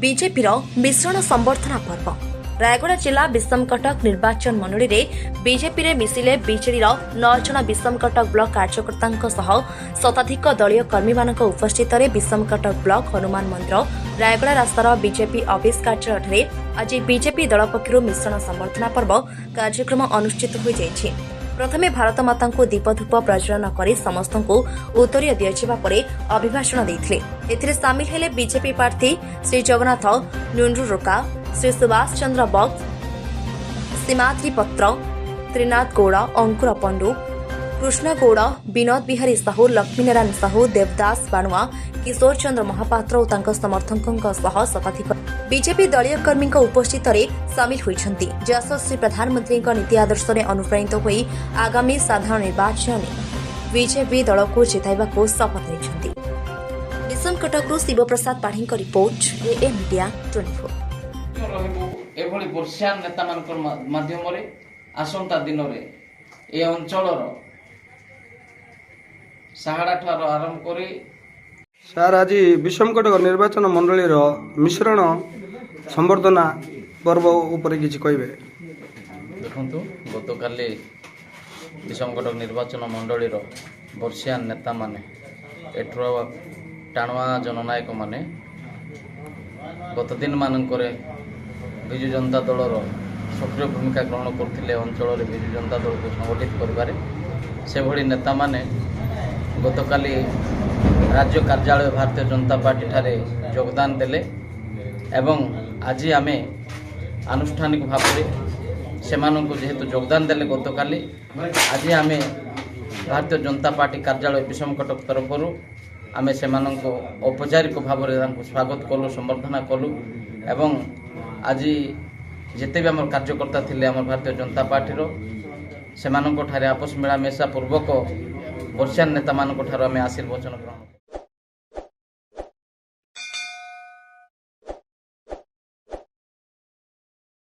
BJP मिश्रण संबर्धना पर्व रायगड़ा जिला विषमकटक निर्वाचन मंडली में बीजेपी रे मिसिले बीजेडी 9 जन विषमकटक ब्लॉक कार्यकर्ता शताधिक दलीय कर्मी उपस्थित विषमकटक ब्लॉक हनुमान मंदिर रायगड़ा रास्तार बीजेपी ऑफिस कार्यालय आज बीजेपी दल पक्षर मिश्रण संबर्धना पर्व कार्यक्रम अनुष्ठित हो जाइछि। प्रथमे भारत माता को दीपधूप प्रज्वलन कर समस्त उत्तर दिया अभिभाषण देते सामिल हेले बीजेपी प्रार्थी श्री जगन्नाथ नुंडुरुका, श्री सुभाष चंद्र बक्स, सीमाद्री पत्र, त्रिनाथ गौड़, अंकुर पंडु, कृष्ण गौड़, विनोद बिहारी साहू, लक्ष्मीनारायण साहू, देवदास बाणुआ, किशोर चंद्र महापात्र और समर्थकों शताधिक बीजेपी दलीय कर्मी उपस्थित सामिल होती यशस्वी प्रधानमंत्री नीति आदर्श में अनुप्राणित हो आगामी साधारण निर्वाचन में बीजेपी दल को जिताइबा शपथ नहीं। विषमकटक शिव प्रसाद पाढ़ी रिपोर्ट ए मीडिया 24। एभली वर्षियान नेता माध्यम आसंता दिन ए अंचल साहाड़ा ठार आरंभ कर सार आज विषमकटक निर्वाचन मंडली मिश्रण संबर्धना पर्व उपरे किछि कहबे। देखंतु गतकाली विषमकटक निर्वाचन मंडली वर्षियान नेता माने एठुरा टाणुआ जननायक माने गत दिन मानकरे विजु जनता दलर सक्रिय भूमिका ग्रहण करथिले अंचल विजु जनता दल को संगठित करिबारे से भली नेता माने गतकाली राज्य कार्यालय भारतीय जनता पार्टी ठारे योगदान देले एवं आज आमे आनुष्ठानिक भाव में जेहेतु योगदान देले गतकाली आज आमे भारतीय जनता पार्टी कार्यालय विषमकटक तरफ आमे सेमानंको औपचारिक भाव में स्वागत कलु, संबर्धना कलु एवं आज जिते भी आम कार्यकर्ता थिले आम भारतीय जनता पार्टी सेमानंको ठारे आपस मिलामेशा पूर्वक वर्षियान नेता मानक ठारो आमे आशीर्वचन ग्रहण